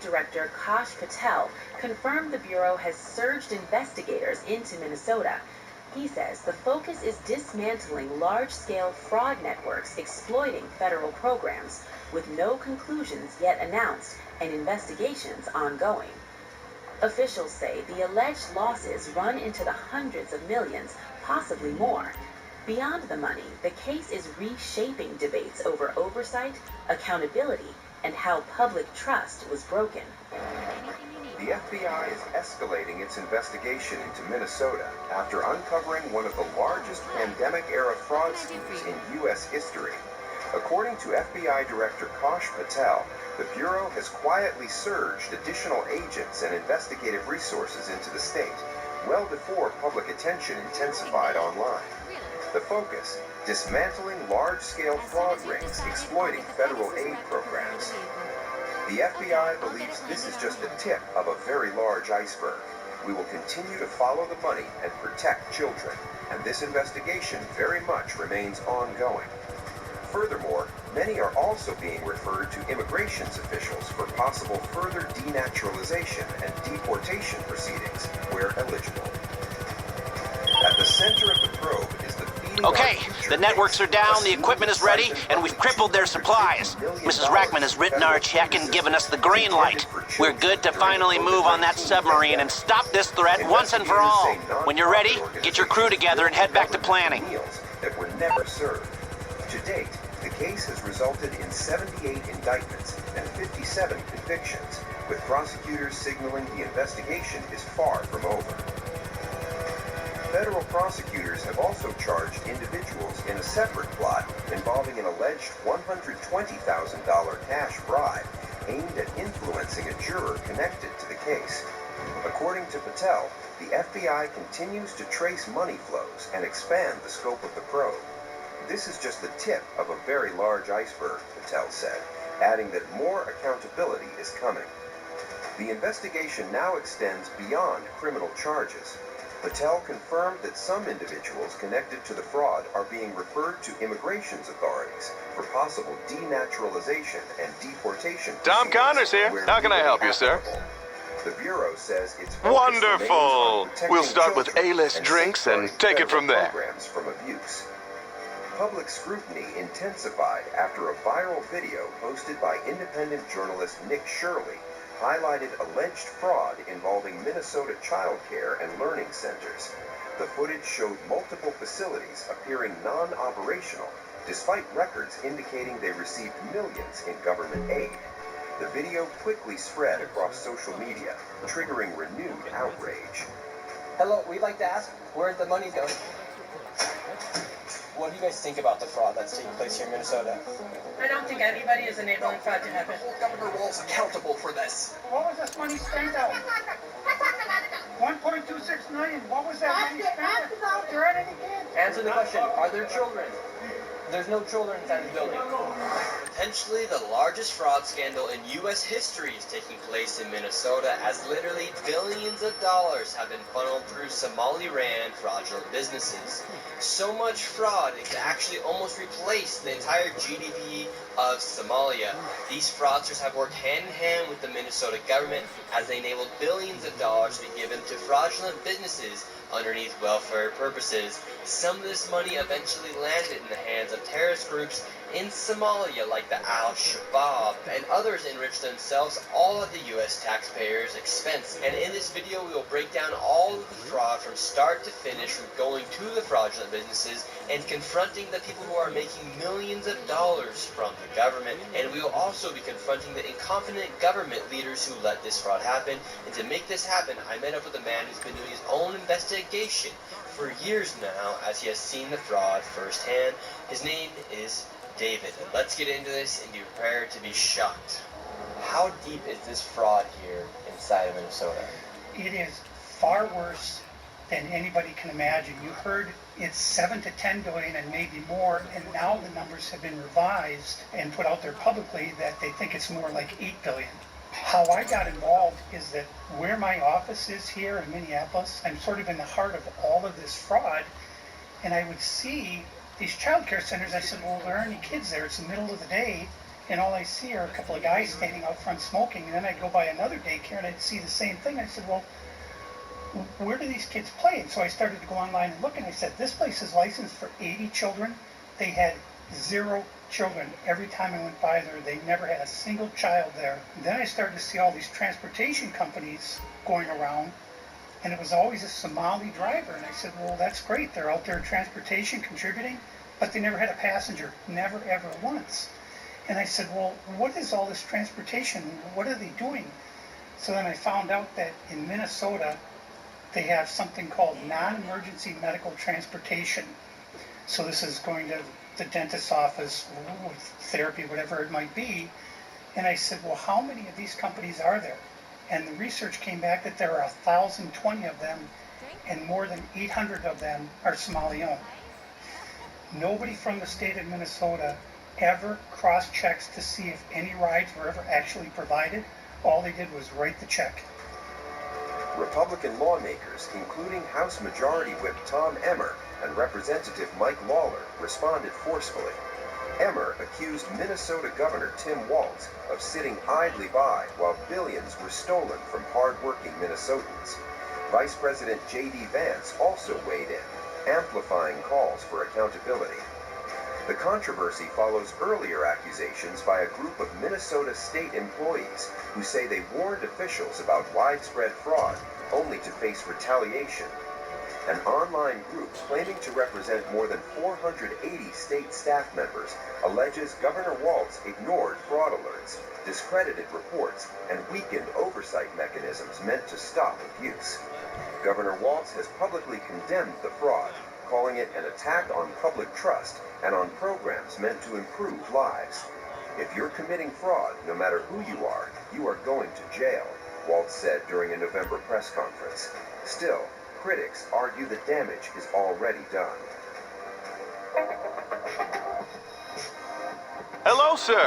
Director Kash Patel confirmed the Bureau has surged investigators into Minnesota. He says the focus is dismantling large-scale fraud networks exploiting federal programs, with no conclusions yet announced and investigations ongoing. Officials say the alleged losses run into the hundreds of millions, possibly more. Beyond the money, the case is reshaping debates over oversight, accountability, and how public trust was broken. The FBI is escalating its investigation into Minnesota after uncovering one of the largest pandemic-era fraud schemes in U.S. history. According to FBI Director Kash Patel, the Bureau has quietly surged additional agents and investigative resources into the state, well before public attention intensified online. The focus, dismantling large-scale fraud rings exploiting federal aid programs. The FBI believes this is just the tip of a very large iceberg. We will continue to follow the money and protect children, and this investigation very much remains ongoing. Furthermore, many are also being referred to immigrations officials for possible further denaturalization and deportation proceedings where eligible. At the center of the probe is the Okay, the networks are down, the equipment is ready, and we've crippled their supplies. Mrs. Rackman has written our check and given us the green light. We're good to finally move on that submarine and stop this threat once and for all. When you're ready, get your crew together and head back to planning. That were never served. To date, the case has resulted in 78 indictments and 57 convictions, with prosecutors signaling the investigation is far from over. Federal prosecutors have also charged individuals in a separate plot involving an alleged $120,000 cash bribe aimed at influencing a juror connected to the case. According to Patel, the FBI continues to trace money flows and expand the scope of the probe. This is just the tip of a very large iceberg, Patel said, adding that more accountability is coming. The investigation now extends beyond criminal charges. Patel confirmed that some individuals connected to the fraud are being referred to immigrations authorities for possible denaturalization and deportation. Tom Connors here. How can I help you, sir? The Bureau says it's wonderful. We'll start with A-list drinks and take it from there. Programs from abuse. Public scrutiny intensified after a viral video posted by independent journalist Nick Shirley highlighted alleged fraud involving Minnesota child care and learning centers. The footage showed multiple facilities appearing non-operational, despite records indicating they received millions in government aid. The video quickly spread across social media, triggering renewed outrage. Hello, we'd like to ask, where'd the money go? What do you guys think about the fraud that's taking place here in Minnesota? I don't think anybody is enabling fraud to happen. Governor Walz accountable for this. What was this money spent on? 1.26 million. What was that money spent on? Is there anything in? Answer the question. Are there children? There's no children inside the building. Potentially the largest fraud scandal in U.S. history is taking place in Minnesota, as literally billions of dollars have been funneled through Somali-ran fraudulent businesses. So much fraud it could actually almost replace the entire GDP of Somalia. These fraudsters have worked hand-in-hand with the Minnesota government as they enabled billions of dollars to be given to fraudulent businesses underneath welfare purposes. Some of this money eventually landed in the hands of terrorist groups in Somalia like the Al-Shabaab, and others enriched themselves all at the U.S. taxpayers' expense. And in this video we will break down all of the fraud from start to finish, from going to the fraudulent businesses and confronting the people who are making millions of dollars from the government. And we will also be confronting the incompetent government leaders who let this fraud happen. And to make this happen, I met up with a man who's been doing his own investigation for years now, as he has seen the fraud firsthand. His name is David. And let's get into this and be prepared to be shocked. How deep is this fraud here inside of Minnesota? It is far worse than anybody can imagine. You heard it's 7 to 10 billion and maybe more, and now the numbers have been revised and put out there publicly that they think it's more like 8 billion. How I got involved is that where my office is here in Minneapolis, I'm sort of in the heart of all of this fraud, and I would see these child care centers. I said, well, there aren't any kids there. It's the middle of the day. and all I see are a couple of guys standing out front smoking. And then I'd go by another daycare and I'd see the same thing. I said, well, where do these kids play? And so I started to go online and look, and I said, this place is licensed for 80 children. They had 0 children. Every time I went by there, they never had a single child there. And then I started to see all these transportation companies going around, and it was always a Somali driver. And I said, well, that's great. They're out there transportation, contributing, but they never had a passenger, never, ever once. And I said, well, what is all this transportation? What are they doing? So then I found out that in Minnesota, they have something called non-emergency medical transportation. So this is going to the dentist's office with therapy, whatever it might be. And I said, well, how many of these companies are there? And the research came back that there are 1,020 of them, and more than 800 of them are Somali-owned. Nobody from the state of Minnesota ever cross-checks to see if any rides were ever actually provided. All they did was write the check. Republican lawmakers, including House Majority Whip Tom Emmer and Representative Mike Lawler, responded forcefully. Emmer accused Minnesota Governor Tim Walz of sitting idly by while billions were stolen from hard-working Minnesotans. Vice President J.D. Vance also weighed in, amplifying calls for accountability. The controversy follows earlier accusations by a group of Minnesota state employees who say they warned officials about widespread fraud only to face retaliation. An online group claiming to represent more than 480 state staff members alleges Governor Walz ignored fraud alerts, discredited reports, and weakened oversight mechanisms meant to stop abuse. Governor Walz has publicly condemned the fraud, calling it an attack on public trust and on programs meant to improve lives. If you're committing fraud, no matter who you are going to jail, Walz said during a November press conference. Still, critics argue the damage is already done. Hello, sir.